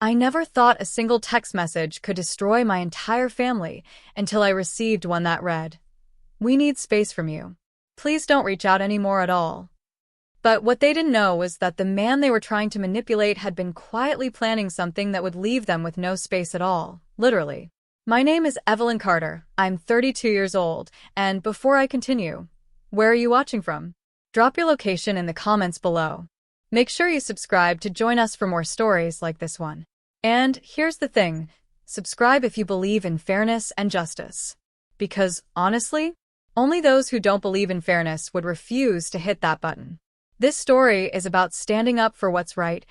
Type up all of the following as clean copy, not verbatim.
I never thought a single text message could destroy my entire family until I received one that read, "We need space from you. Please don't reach out anymore at all." But what they didn't know was that the man they were trying to manipulate had been quietly planning something that would leave them with no space at all, literally. My name is Evelyn Carter. I'm 32 years old, and before I continue, where are you watching from? Drop your location in the comments below. Make sure you subscribe to join us for more stories like this one. And here's the thing, subscribe if you believe in fairness and justice. Because, honestly, only those who don't believe in fairness would refuse to hit that button. This story is about standing up for what's right,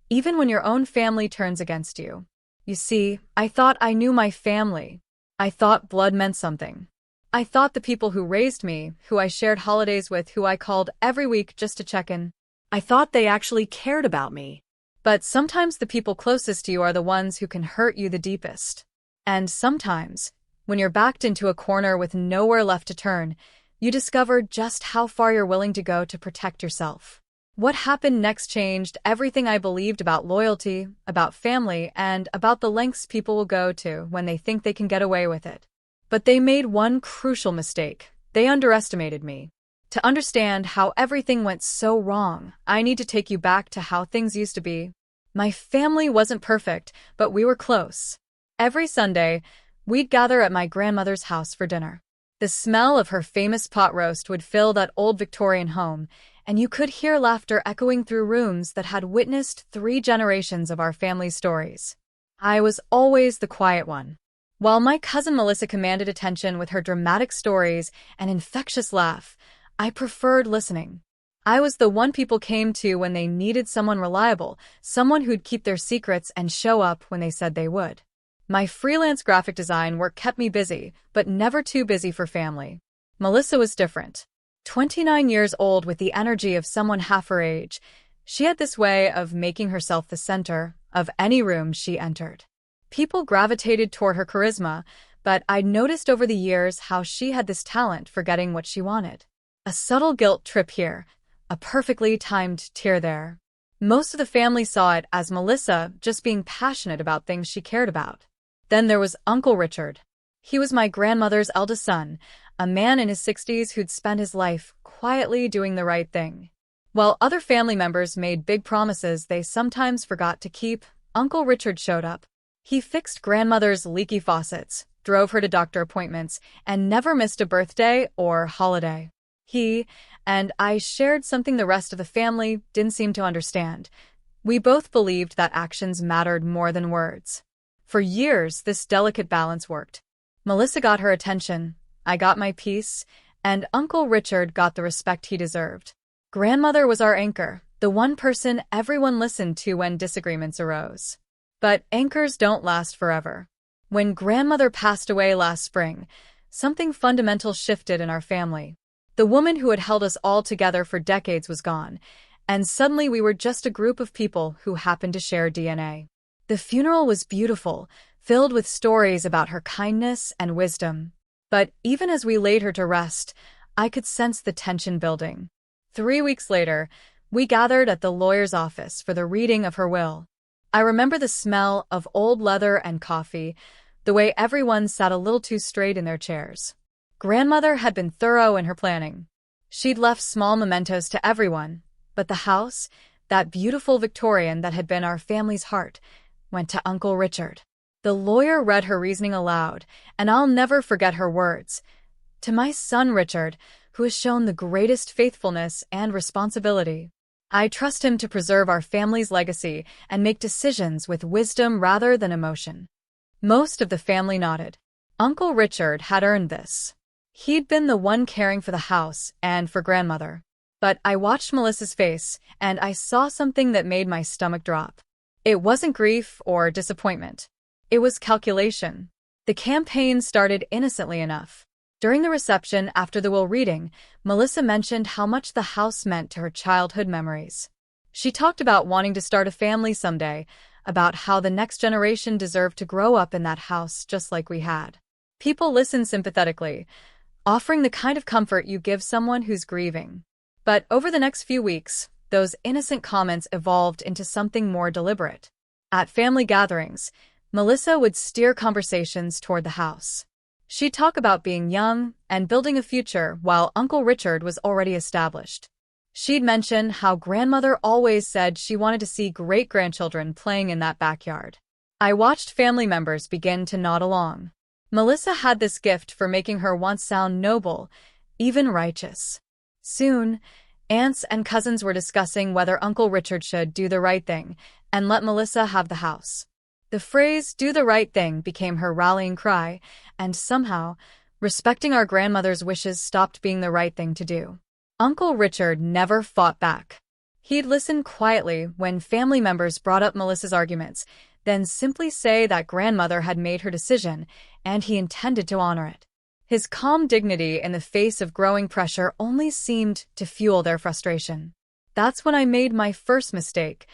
even when your own family turns against you. You see, I thought I knew my family. I thought blood meant something. I thought the people who raised me, who I shared holidays with, who I called every week just to check in, I thought they actually cared about me. But sometimes the people closest to you are the ones who can hurt you the deepest. And sometimes, when you're backed into a corner with nowhere left to turn, you discover just how far you're willing to go to protect yourself. What happened next changed everything I believed about loyalty, about family, and about the lengths people will go to when they think they can get away with it. But they made one crucial mistake. They underestimated me. To understand how everything went so wrong, I need to take you back to how things used to be. My family wasn't perfect, but we were close. Every Sunday, we'd gather at my grandmother's house for dinner. The smell of her famous pot roast would fill that old Victorian home, and you could hear laughter echoing through rooms that had witnessed 3 generations of our family's stories. I was always the quiet one. While my cousin Melissa commanded attention with her dramatic stories and infectious laugh, I preferred listening. I was the one people came to when they needed someone reliable, someone who'd keep their secrets and show up when they said they would. My freelance graphic design work kept me busy, but never too busy for family. Melissa was different. 29 years old with the energy of someone half her age, she had this way of making herself the center of any room she entered. People gravitated toward her charisma, but I'd noticed over the years how she had this talent for getting what she wanted. A subtle guilt trip here, a perfectly timed tear there. Most of the family saw it as Melissa just being passionate about things she cared about. Then there was Uncle Richard. He was my grandmother's eldest son, a man in his 60s who'd spent his life quietly doing the right thing. While other family members made big promises they sometimes forgot to keep, Uncle Richard showed up. He fixed grandmother's leaky faucets, drove her to doctor appointments, and never missed a birthday or holiday. He and I shared something the rest of the family didn't seem to understand. We both believed that actions mattered more than words. For years, this delicate balance worked. Melissa got her attention, I got my peace, and Uncle Richard got the respect he deserved. Grandmother was our anchor, the one person everyone listened to when disagreements arose. But anchors don't last forever. When grandmother passed away last spring, something fundamental shifted in our family. The woman who had held us all together for decades was gone, and suddenly we were just a group of people who happened to share DNA. The funeral was beautiful, filled with stories about her kindness and wisdom. But even as we laid her to rest, I could sense the tension building. 3 weeks later, we gathered at the lawyer's office for the reading of her will. I remember the smell of old leather and coffee, the way everyone sat a little too straight in their chairs. Grandmother had been thorough in her planning. She'd left small mementos to everyone, but the house, that beautiful Victorian that had been our family's heart, went to Uncle Richard. The lawyer read her reasoning aloud, and I'll never forget her words. To my son Richard, who has shown the greatest faithfulness and responsibility. I trust him to preserve our family's legacy and make decisions with wisdom rather than emotion. Most of the family nodded. Uncle Richard had earned this. He'd been the one caring for the house and for grandmother. But I watched Melissa's face, and I saw something that made my stomach drop. It wasn't grief or disappointment. It was calculation. The campaign started innocently enough. During the reception after the will reading, Melissa mentioned how much the house meant to her childhood memories. She talked about wanting to start a family someday, about how the next generation deserved to grow up in that house just like we had. People listened sympathetically, offering the kind of comfort you give someone who's grieving. But over the next few weeks, those innocent comments evolved into something more deliberate. At family gatherings, Melissa would steer conversations toward the house. She'd talk about being young and building a future while Uncle Richard was already established. She'd mention how grandmother always said she wanted to see great-grandchildren playing in that backyard. I watched family members begin to nod along. Melissa had this gift for making her wants sound noble, even righteous. Soon, aunts and cousins were discussing whether Uncle Richard should do the right thing and let Melissa have the house. The phrase, "do the right thing," became her rallying cry, and somehow, respecting our grandmother's wishes stopped being the right thing to do. Uncle Richard never fought back. He'd listen quietly when family members brought up Melissa's arguments, then simply say that grandmother had made her decision, and he intended to honor it. His calm dignity in the face of growing pressure only seemed to fuel their frustration. That's when I made my first mistake,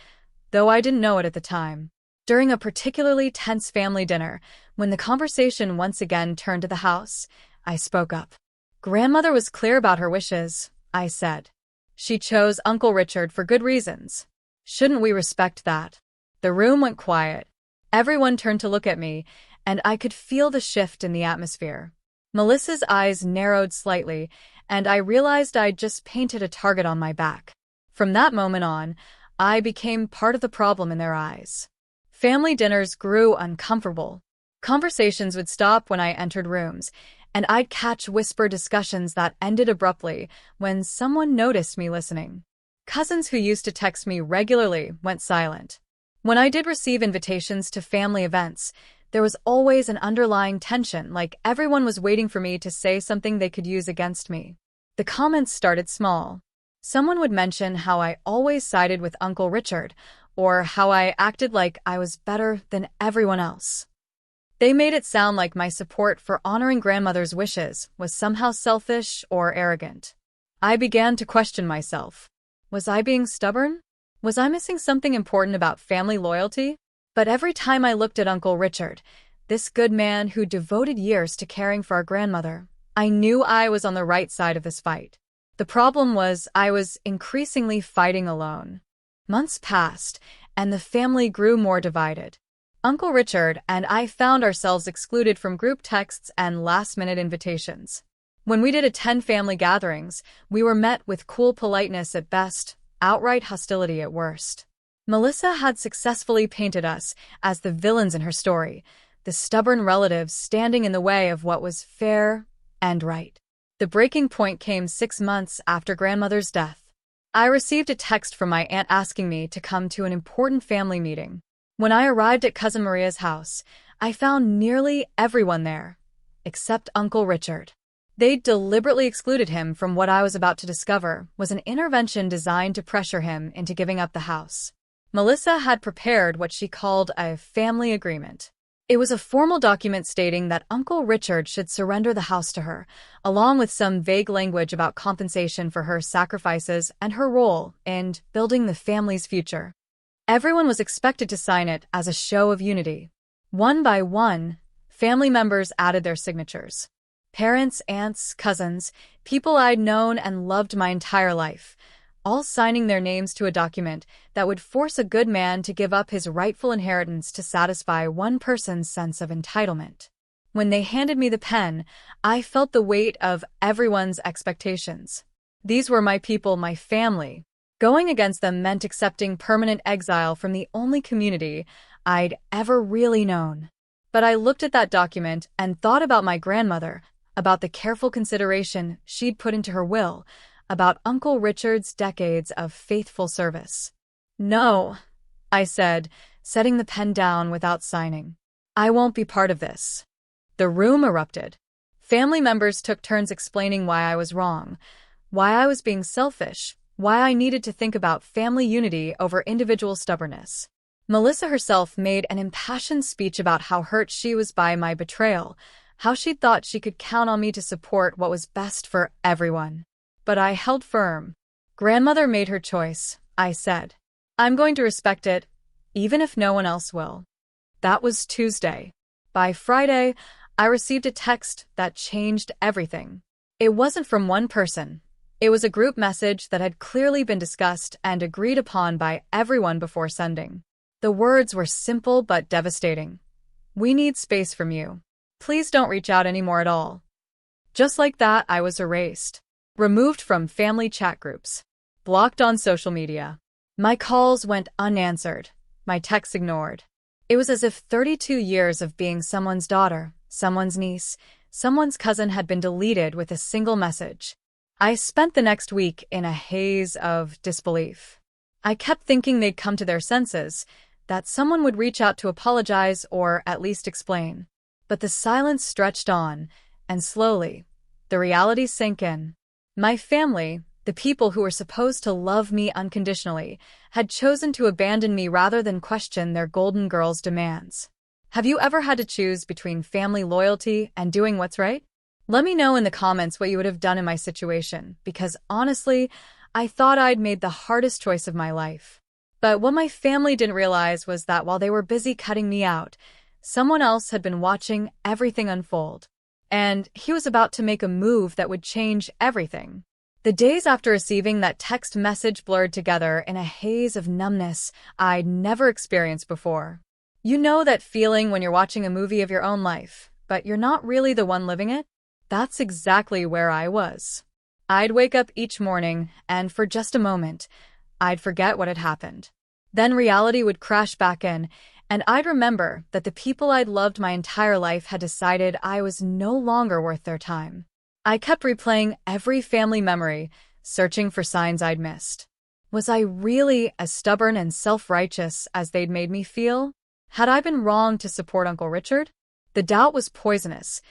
though I didn't know it at the time. During a particularly tense family dinner, when the conversation once again turned to the house, I spoke up. Grandmother was clear about her wishes, I said. She chose Uncle Richard for good reasons. Shouldn't we respect that? The room went quiet. Everyone turned to look at me, and I could feel the shift in the atmosphere. Melissa's eyes narrowed slightly, and I realized I'd just painted a target on my back. From that moment on, I became part of the problem in their eyes. Family dinners grew uncomfortable. Conversations would stop when I entered rooms, and I'd catch whisper discussions that ended abruptly when someone noticed me listening. Cousins who used to text me regularly went silent. When I did receive invitations to family events, there was always an underlying tension, like everyone was waiting for me to say something they could use against me. The comments started small. Someone would mention how I always sided with Uncle Richard, or how I acted like I was better than everyone else. They made it sound like my support for honoring grandmother's wishes was somehow selfish or arrogant. I began to question myself. Was I being stubborn? Was I missing something important about family loyalty? But every time I looked at Uncle Richard, this good man who devoted years to caring for our grandmother, I knew I was on the right side of this fight. The problem was I was increasingly fighting alone. Months passed, and the family grew more divided. Uncle Richard and I found ourselves excluded from group texts and last-minute invitations. When we did attend family gatherings, we were met with cool politeness at best, outright hostility at worst. Melissa had successfully painted us as the villains in her story, the stubborn relatives standing in the way of what was fair and right. The breaking point came 6 months after grandmother's death. I received a text from my aunt asking me to come to an important family meeting. When I arrived at Cousin Maria's house, I found nearly everyone there, except Uncle Richard. They deliberately excluded him from what I was about to discover was an intervention designed to pressure him into giving up the house. Melissa had prepared what she called a family agreement. It was a formal document stating that Uncle Richard should surrender the house to her, along with some vague language about compensation for her sacrifices and her role in building the family's future. Everyone was expected to sign it as a show of unity. One by one, family members added their signatures. Parents, aunts, cousins, people I'd known and loved my entire life, all signing their names to a document that would force a good man to give up his rightful inheritance to satisfy one person's sense of entitlement. When they handed me the pen, I felt the weight of everyone's expectations. These were my people, my family. Going against them meant accepting permanent exile from the only community I'd ever really known. But I looked at that document and thought about my grandmother, about the careful consideration she'd put into her will, about Uncle Richard's decades of faithful service. No, I said, setting the pen down without signing. I won't be part of this. The room erupted. Family members took turns explaining why I was wrong, why I was being selfish, why I needed to think about family unity over individual stubbornness. Melissa herself made an impassioned speech about how hurt she was by my betrayal, how she thought she could count on me to support what was best for everyone. But I held firm. Grandmother made her choice, I said. I'm going to respect it, even if no one else will. That was Tuesday. By Friday, I received a text that changed everything. It wasn't from one person. It was a group message that had clearly been discussed and agreed upon by everyone before sending. The words were simple but devastating. "We need space from you. Please don't reach out anymore at all." Just like that, I was erased. Removed from family chat groups. Blocked on social media. My calls went unanswered. My texts ignored. It was as if 32 years of being someone's daughter, someone's niece, someone's cousin had been deleted with a single message. I spent the next week in a haze of disbelief. I kept thinking they'd come to their senses, that someone would reach out to apologize or at least explain. But the silence stretched on, and slowly, the reality sank in. My family, the people who were supposed to love me unconditionally, had chosen to abandon me rather than question their golden girl's demands. Have you ever had to choose between family loyalty and doing what's right? Let me know in the comments what you would have done in my situation, because honestly, I thought I'd made the hardest choice of my life. But what my family didn't realize was that while they were busy cutting me out, someone else had been watching everything unfold. And he was about to make a move that would change everything. The days after receiving that text message blurred together in a haze of numbness I'd never experienced before. You know that feeling when you're watching a movie of your own life, but you're not really the one living it? That's exactly where I was. I'd wake up each morning, and for just a moment, I'd forget what had happened. Then reality would crash back in, and I'd remember that the people I'd loved my entire life had decided I was no longer worth their time. I kept replaying every family memory, searching for signs I'd missed. Was I really as stubborn and self-righteous as they'd made me feel? Had I been wrong to support Uncle Richard? The doubt was poisonous,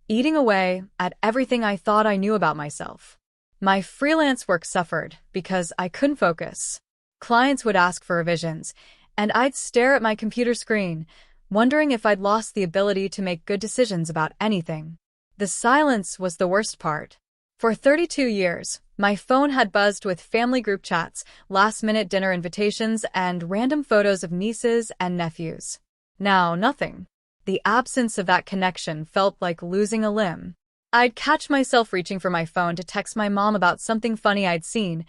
eating away at everything I thought I knew about myself. My freelance work suffered because I couldn't focus. Clients would ask for revisions, and I'd stare at my computer screen, wondering if I'd lost the ability to make good decisions about anything. The silence was the worst part. For 32 years, my phone had buzzed with family group chats, last-minute dinner invitations, and random photos of nieces and nephews. Now, nothing. The absence of that connection felt like losing a limb. I'd catch myself reaching for my phone to text my mom about something funny I'd seen,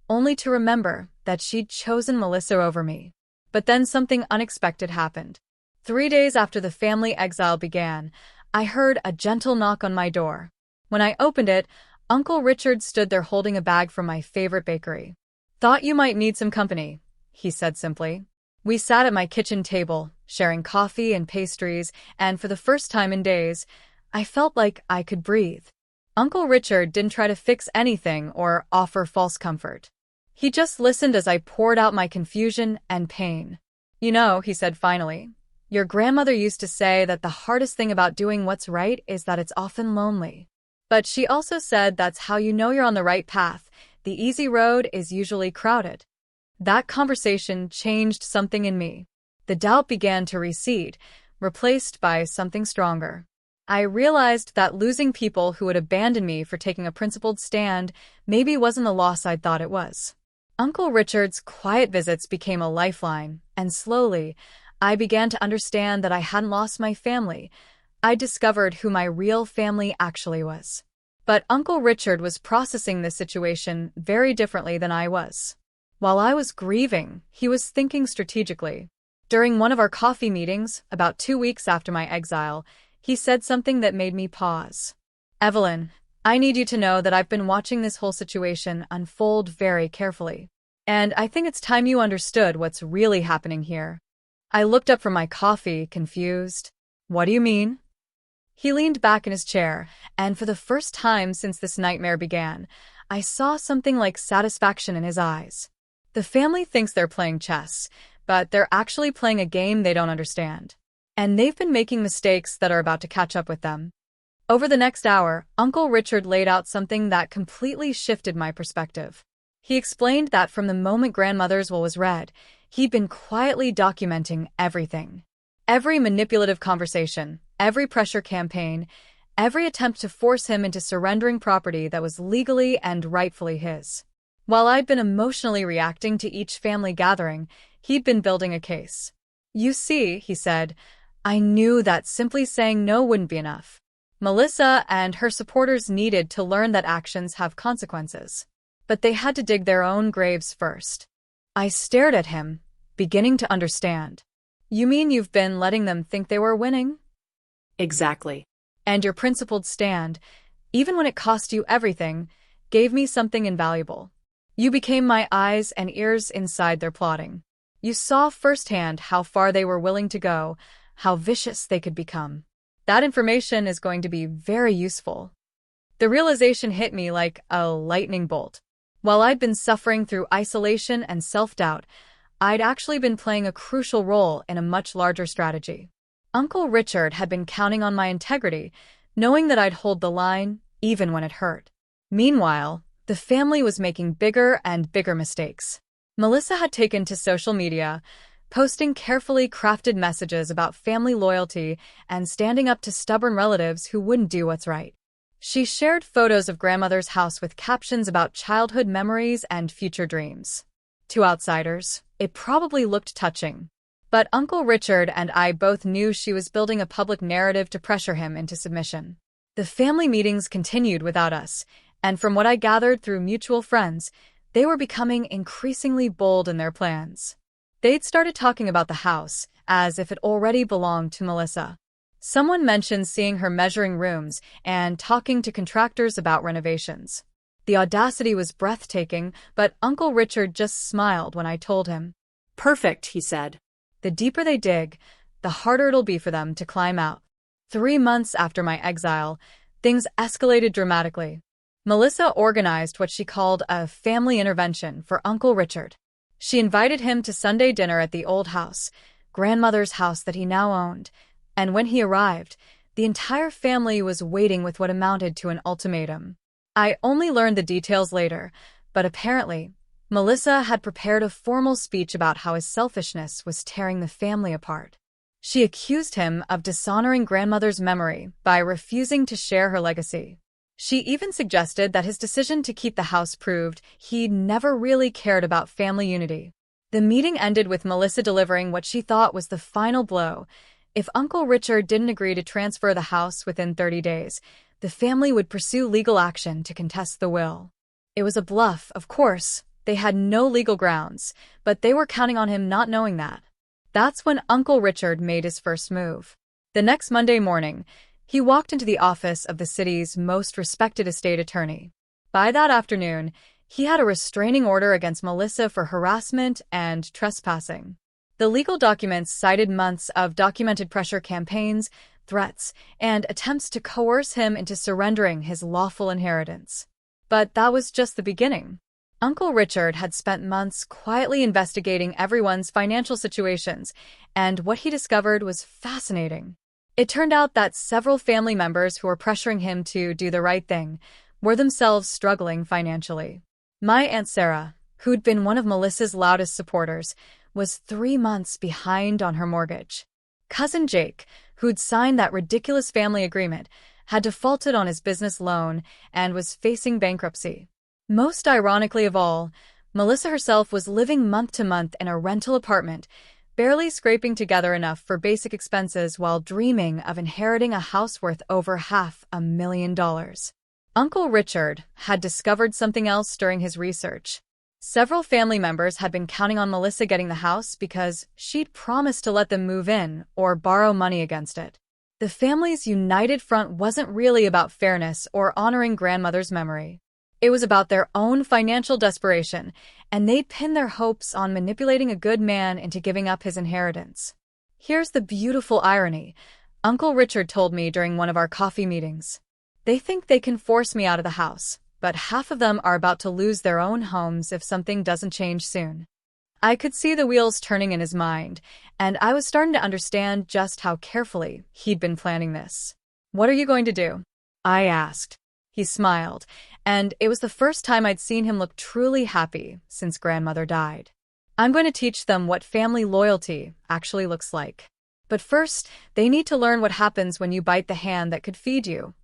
only to remember that she'd chosen Melissa over me. But then something unexpected happened. 3 days after the family exile began, I heard a gentle knock on my door. When I opened it, Uncle Richard stood there holding a bag from my favorite bakery. "Thought you might need some company," he said simply. We sat at my kitchen table, sharing coffee and pastries, and for the first time in days, I felt like I could breathe. Uncle Richard didn't try to fix anything or offer false comfort. He just listened as I poured out my confusion and pain. "You know," he said finally, "your grandmother used to say that the hardest thing about doing what's right is that it's often lonely. But she also said that's how you know you're on the right path. The easy road is usually crowded." That conversation changed something in me. The doubt began to recede, replaced by something stronger. I realized that losing people who would abandon me for taking a principled stand maybe wasn't the loss I'd thought it was. Uncle Richard's quiet visits became a lifeline, and slowly, I began to understand that I hadn't lost my family. I discovered who my real family actually was. But Uncle Richard was processing this situation very differently than I was. While I was grieving, he was thinking strategically. During one of our coffee meetings, about 2 weeks after my exile, he said something that made me pause. "Evelyn, I need you to know that I've been watching this whole situation unfold very carefully. And I think it's time you understood what's really happening here." I looked up from my coffee, confused. "What do you mean?" He leaned back in his chair, and for the first time since this nightmare began, I saw something like satisfaction in his eyes. The family thinks they're playing chess, but they're actually playing a game they don't understand. And they've been making mistakes that are about to catch up with them. Over the next hour, Uncle Richard laid out something that completely shifted my perspective. He explained that from the moment Grandmother's will was read, he'd been quietly documenting everything. Every manipulative conversation, every pressure campaign, every attempt to force him into surrendering property that was legally and rightfully his. While I'd been emotionally reacting to each family gathering, he'd been building a case. "You see," he said, "I knew that simply saying no wouldn't be enough. Melissa and her supporters needed to learn that actions have consequences. But they had to dig their own graves first." I stared at him, beginning to understand. You mean you've been letting them think they were winning? Exactly. And your principled stand, even when it cost you everything, gave me something invaluable. You became my eyes and ears inside their plotting. You saw firsthand how far they were willing to go, how vicious they could become. That information is going to be very useful. The realization hit me like a lightning bolt. While I'd been suffering through isolation and self-doubt, I'd actually been playing a crucial role in a much larger strategy. Uncle Richard had been counting on my integrity, knowing that I'd hold the line, even when it hurt. Meanwhile, the family was making bigger and bigger mistakes. Melissa had taken to social media, posting carefully crafted messages about family loyalty and standing up to stubborn relatives who wouldn't do what's right. She shared photos of grandmother's house with captions about childhood memories and future dreams. To outsiders, it probably looked touching. But Uncle Richard and I both knew she was building a public narrative to pressure him into submission. The family meetings continued without us, and from what I gathered through mutual friends, they were becoming increasingly bold in their plans. They'd started talking about the house, as if it already belonged to Melissa. Someone mentioned seeing her measuring rooms and talking to contractors about renovations. The audacity was breathtaking, but Uncle Richard just smiled when I told him. Perfect, he said. The deeper they dig, the harder it'll be for them to climb out. 3 months after my exile, things escalated dramatically. Melissa organized what she called a family intervention for Uncle Richard. She invited him to Sunday dinner at the old house, grandmother's house that he now owned, and when he arrived, the entire family was waiting with what amounted to an ultimatum. I only learned the details later, but apparently, Melissa had prepared a formal speech about how his selfishness was tearing the family apart. She accused him of dishonoring grandmother's memory by refusing to share her legacy. She even suggested that his decision to keep the house proved he'd never really cared about family unity. The meeting ended with Melissa delivering what she thought was the final blow. If Uncle Richard didn't agree to transfer the house within 30 days, the family would pursue legal action to contest the will. It was a bluff, of course. They had no legal grounds, but they were counting on him not knowing that. That's when Uncle Richard made his first move. The next Monday morning, he walked into the office of the city's most respected estate attorney. By that afternoon, he had a restraining order against Melissa for harassment and trespassing. The legal documents cited months of documented pressure campaigns, threats, and attempts to coerce him into surrendering his lawful inheritance. But that was just the beginning. Uncle Richard had spent months quietly investigating everyone's financial situations, and what he discovered was fascinating. It turned out that several family members who were pressuring him to do the right thing were themselves struggling financially. My Aunt Sarah, who'd been one of Melissa's loudest supporters, was 3 months behind on her mortgage. Cousin Jake, who'd signed that ridiculous family agreement, had defaulted on his business loan and was facing bankruptcy. Most ironically of all, Melissa herself was living month to month in a rental apartment, barely scraping together enough for basic expenses while dreaming of inheriting a house worth over $500,000. Uncle Richard had discovered something else during his research. Several family members had been counting on Melissa getting the house because she'd promised to let them move in or borrow money against it. The family's united front wasn't really about fairness or honoring grandmother's memory. It was about their own financial desperation, and they'd pinned their hopes on manipulating a good man into giving up his inheritance. Here's the beautiful irony, Uncle Richard told me during one of our coffee meetings. They think they can force me out of the house, but half of them are about to lose their own homes if something doesn't change soon. I could see the wheels turning in his mind, and I was starting to understand just how carefully he'd been planning this. "What are you going to do?" I asked. He smiled, and it was the first time I'd seen him look truly happy since grandmother died. "I'm going to teach them what family loyalty actually looks like. But first, they need to learn what happens when you bite the hand that could feed you."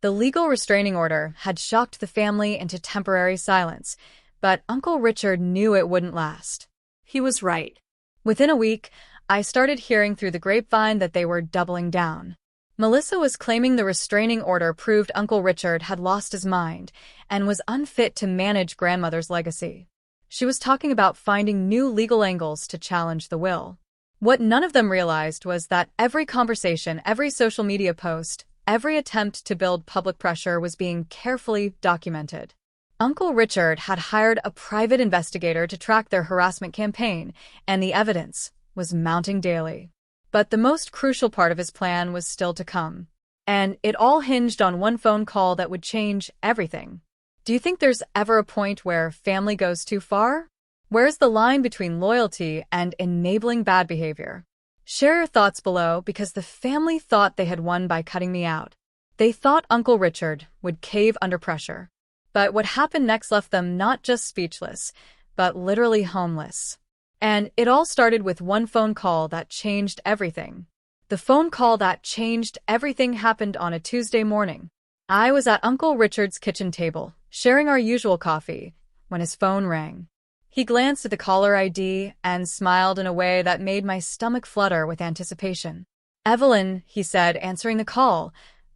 The legal restraining order had shocked the family into temporary silence, but Uncle Richard knew it wouldn't last. He was right. Within a week, I started hearing through the grapevine that they were doubling down. Melissa was claiming the restraining order proved Uncle Richard had lost his mind and was unfit to manage grandmother's legacy. She was talking about finding new legal angles to challenge the will. What none of them realized was that every conversation, every social media post, every attempt to build public pressure was being carefully documented. Uncle Richard had hired a private investigator to track their harassment campaign, and the evidence was mounting daily. But the most crucial part of his plan was still to come. And it all hinged on one phone call that would change everything. Do you think there's ever a point where family goes too far? Where's the line between loyalty and enabling bad behavior? Share your thoughts below because the family thought they had won by cutting me out. They thought Uncle Richard would cave under pressure. But what happened next left them not just speechless, but literally homeless. And it all started with one phone call that changed everything. The phone call that changed everything happened on a Tuesday morning. I was at Uncle Richard's kitchen table, sharing our usual coffee, when his phone rang. He glanced at the caller ID and smiled in a way that made my stomach flutter with anticipation. "Evelyn," he said, answering the call,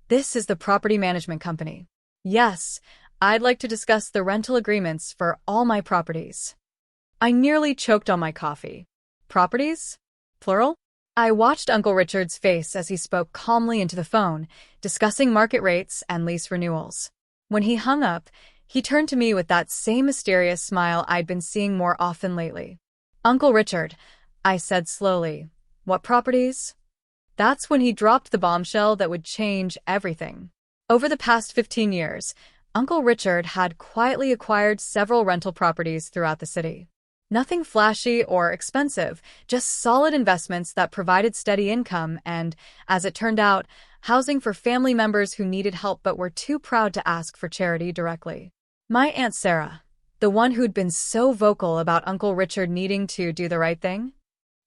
"this is the property management company. Yes, I'd like to discuss the rental agreements for all my properties." I nearly choked on my coffee. Properties? Plural? I watched Uncle Richard's face as he spoke calmly into the phone, discussing market rates and lease renewals. When he hung up, he turned to me with that same mysterious smile I'd been seeing more often lately. "Uncle Richard," I said slowly, "what properties?" That's when he dropped the bombshell that would change everything. Over the past 15 years, Uncle Richard had quietly acquired several rental properties throughout the city. Nothing flashy or expensive, just solid investments that provided steady income and, as it turned out, housing for family members who needed help but were too proud to ask for charity directly. My Aunt Sarah, the one who'd been so vocal about Uncle Richard needing to do the right thing,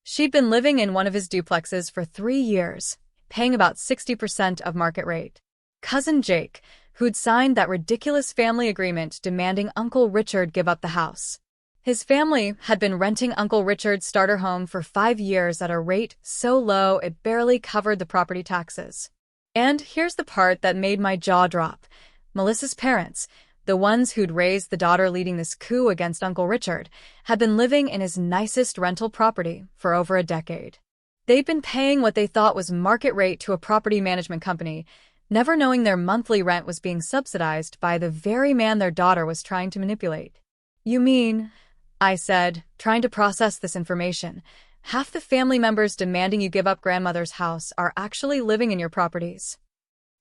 she'd been living in one of his duplexes for 3 years, paying about 60% of market rate. Cousin Jake, who'd signed that ridiculous family agreement demanding Uncle Richard give up the house. His family had been renting Uncle Richard's starter home for 5 years at a rate so low it barely covered the property taxes. And here's the part that made my jaw drop. Melissa's parents, the ones who'd raised the daughter leading this coup against Uncle Richard, had been living in his nicest rental property for over a decade. They'd been paying what they thought was market rate to a property management company, never knowing their monthly rent was being subsidized by the very man their daughter was trying to manipulate. "You mean," I said, trying to process this information, "half the family members demanding you give up grandmother's house are actually living in your properties?"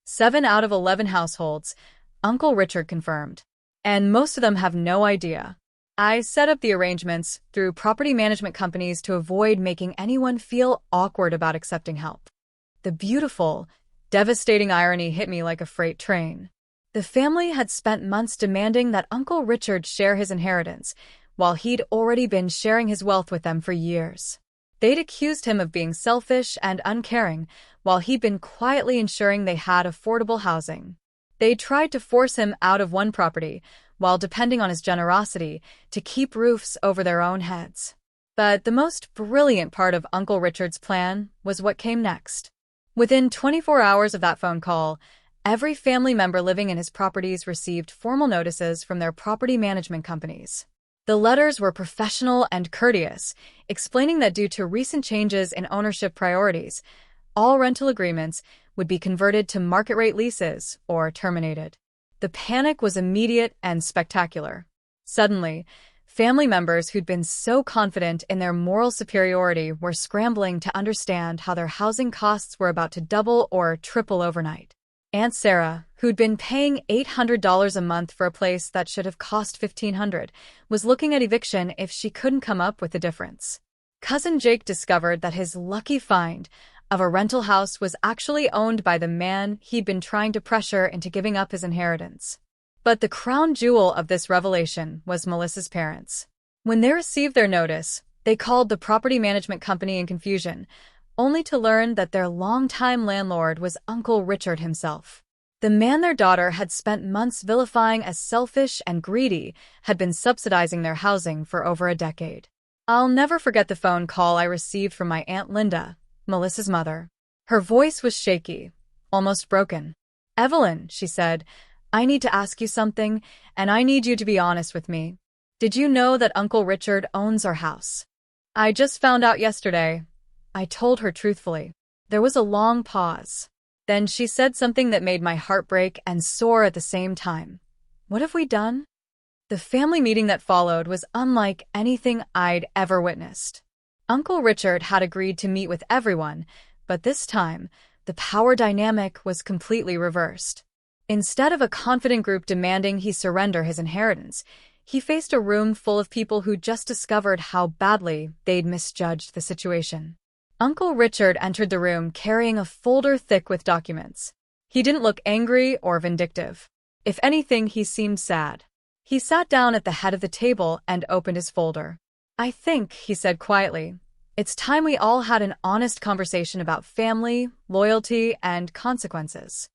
7 out of 11 households, Uncle Richard confirmed. And most of them have no idea. I set up the arrangements through property management companies to avoid making anyone feel awkward about accepting help. The beautiful, devastating irony hit me like a freight train. The family had spent months demanding that Uncle Richard share his inheritance, while he'd already been sharing his wealth with them for years. They'd accused him of being selfish and uncaring, while he'd been quietly ensuring they had affordable housing. They tried to force him out of one property, while depending on his generosity to keep roofs over their own heads. But the most brilliant part of Uncle Richard's plan was what came next. Within 24 hours of that phone call, every family member living in his properties received formal notices from their property management companies. The letters were professional and courteous, explaining that due to recent changes in ownership priorities, all rental agreements would be converted to market-rate leases or terminated. The panic was immediate and spectacular. Suddenly, family members who'd been so confident in their moral superiority were scrambling to understand how their housing costs were about to double or triple overnight. Aunt Sarah, who'd been paying $800 a month for a place that should have cost $1,500, was looking at eviction if she couldn't come up with the difference. Cousin Jake discovered that his lucky find of a rental house was actually owned by the man he'd been trying to pressure into giving up his inheritance. But the crown jewel of this revelation was Melissa's parents. When they received their notice, they called the property management company in confusion, only to learn that their longtime landlord was Uncle Richard himself. The man their daughter had spent months vilifying as selfish and greedy had been subsidizing their housing for over a decade. I'll never forget the phone call I received from my Aunt Linda, Melissa's mother. Her voice was shaky, almost broken. "Evelyn," she said, "I need to ask you something, and I need you to be honest with me." Did you know that Uncle Richard owns our house? I just found out yesterday. I told her truthfully. There was a long pause. Then she said something that made my heart break and soar at the same time. What have we done? The family meeting that followed was unlike anything I'd ever witnessed. Uncle Richard had agreed to meet with everyone, but this time, the power dynamic was completely reversed. Instead of a confident group demanding he surrender his inheritance, he faced a room full of people who just discovered how badly they'd misjudged the situation. Uncle Richard entered the room carrying a folder thick with documents. He didn't look angry or vindictive. If anything, he seemed sad. He sat down at the head of the table and opened his folder. I think, he said quietly, it's time we all had an honest conversation about family, loyalty, and consequences.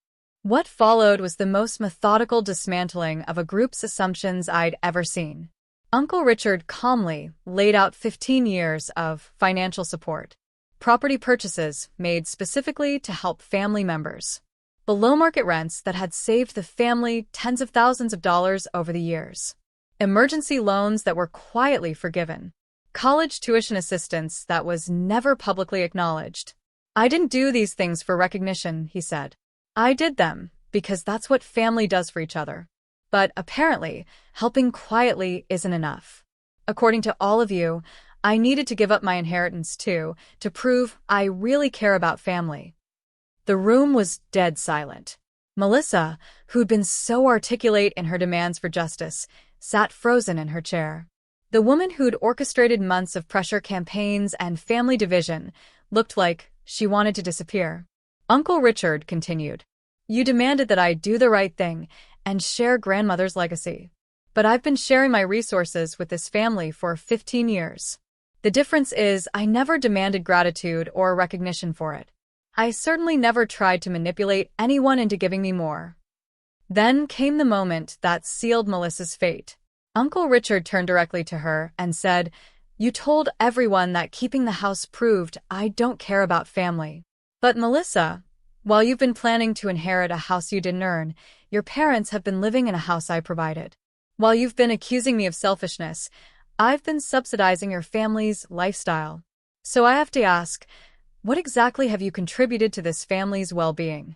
What followed was the most methodical dismantling of a group's assumptions I'd ever seen. Uncle Richard calmly laid out 15 years of financial support. Property purchases made specifically to help family members. Below-market rents that had saved the family tens of thousands of dollars over the years. Emergency loans that were quietly forgiven. College tuition assistance that was never publicly acknowledged. I didn't do these things for recognition, he said. I did them because that's what family does for each other. But apparently, helping quietly isn't enough. According to all of you, I needed to give up my inheritance too, to prove I really care about family. The room was dead silent. Melissa, who'd been so articulate in her demands for justice, sat frozen in her chair. The woman who'd orchestrated months of pressure campaigns and family division looked like she wanted to disappear. Uncle Richard continued. You demanded that I do the right thing and share grandmother's legacy. But I've been sharing my resources with this family for 15 years. The difference is I never demanded gratitude or recognition for it. I certainly never tried to manipulate anyone into giving me more. Then came the moment that sealed Melissa's fate. Uncle Richard turned directly to her and said, You told everyone that keeping the house proved I don't care about family. But Melissa, while you've been planning to inherit a house you didn't earn, your parents have been living in a house I provided. While you've been accusing me of selfishness, I've been subsidizing your family's lifestyle. So I have to ask, what exactly have you contributed to this family's well-being?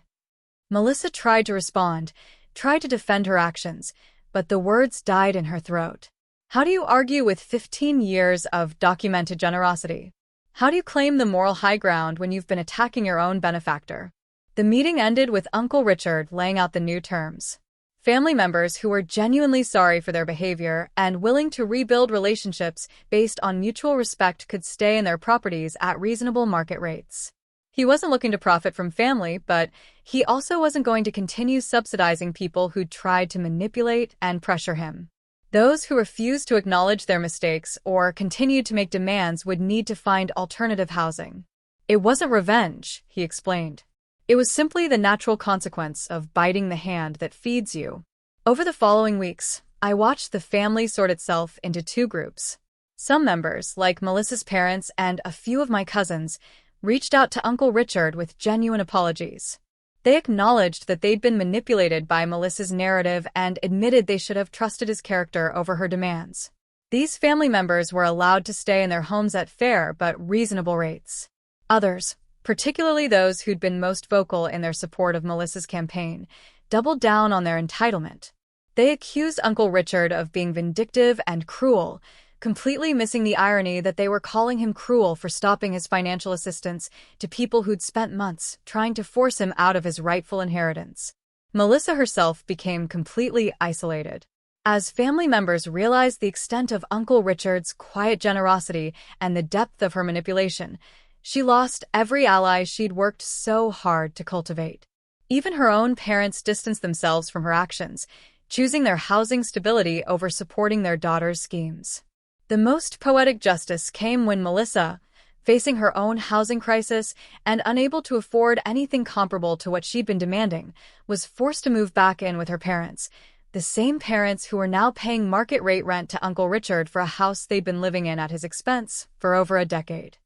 Melissa tried to respond, tried to defend her actions, but the words died in her throat. How do you argue with 15 years of documented generosity? How do you claim the moral high ground when you've been attacking your own benefactor? The meeting ended with Uncle Richard laying out the new terms. Family members who were genuinely sorry for their behavior and willing to rebuild relationships based on mutual respect could stay in their properties at reasonable market rates. He wasn't looking to profit from family, but he also wasn't going to continue subsidizing people who tried to manipulate and pressure him. Those who refused to acknowledge their mistakes or continued to make demands would need to find alternative housing. It wasn't revenge, he explained. It was simply the natural consequence of biting the hand that feeds you. Over the following weeks, I watched the family sort itself into two groups. Some members, like Melissa's parents and a few of my cousins, reached out to Uncle Richard with genuine apologies. They acknowledged that they'd been manipulated by Melissa's narrative and admitted they should have trusted his character over her demands. These family members were allowed to stay in their homes at fair but reasonable rates. Others, particularly those who'd been most vocal in their support of Melissa's campaign, doubled down on their entitlement. They accused Uncle Richard of being vindictive and cruel, completely missing the irony that they were calling him cruel for stopping his financial assistance to people who'd spent months trying to force him out of his rightful inheritance. Melissa herself became completely isolated. As family members realized the extent of Uncle Richard's quiet generosity and the depth of her manipulation, she lost every ally she'd worked so hard to cultivate. Even her own parents distanced themselves from her actions, choosing their housing stability over supporting their daughter's schemes. The most poetic justice came when Melissa, facing her own housing crisis and unable to afford anything comparable to what she'd been demanding, was forced to move back in with her parents, the same parents who were now paying market-rate rent to Uncle Richard for a house they'd been living in at his expense for over a decade.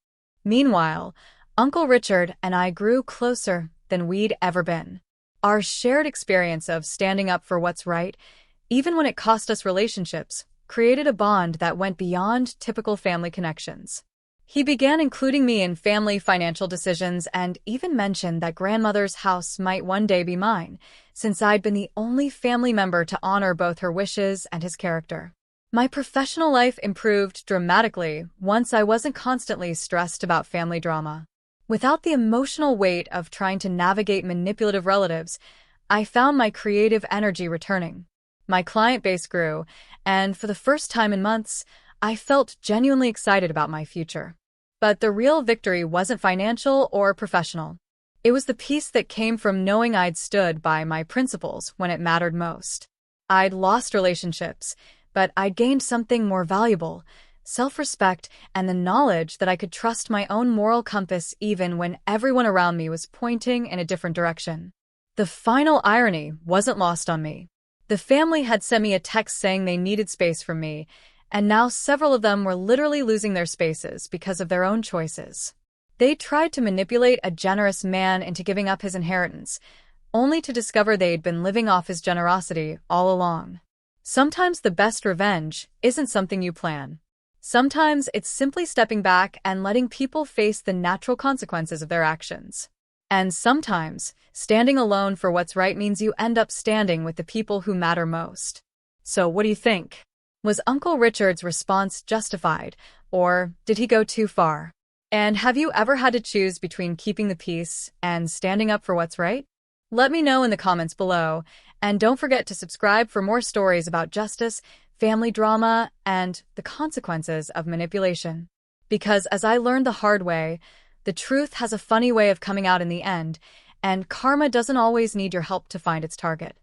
Meanwhile, Uncle Richard and I grew closer than we'd ever been. Our shared experience of standing up for what's right, even when it cost us relationships, created a bond that went beyond typical family connections. He began including me in family financial decisions and even mentioned that grandmother's house might one day be mine, since I'd been the only family member to honor both her wishes and his character. My professional life improved dramatically once I wasn't constantly stressed about family drama. Without the emotional weight of trying to navigate manipulative relatives, I found my creative energy returning. My client base grew, and for the first time in months, I felt genuinely excited about my future. But the real victory wasn't financial or professional. It was the peace that came from knowing I'd stood by my principles when it mattered most. I'd lost relationships, but I'd gained something more valuable: self-respect and the knowledge that I could trust my own moral compass even when everyone around me was pointing in a different direction. The final irony wasn't lost on me. The family had sent me a text saying they needed space from me, and now several of them were literally losing their spaces because of their own choices. They tried to manipulate a generous man into giving up his inheritance, only to discover they'd been living off his generosity all along. Sometimes the best revenge isn't something you plan. Sometimes it's simply stepping back and letting people face the natural consequences of their actions. And sometimes, standing alone for what's right means you end up standing with the people who matter most. So what do you think? Was Uncle Richard's response justified, or did he go too far? And have you ever had to choose between keeping the peace and standing up for what's right? Let me know in the comments below, and don't forget to subscribe for more stories about justice, family drama, and the consequences of manipulation. Because as I learned the hard way, the truth has a funny way of coming out in the end, and karma doesn't always need your help to find its target.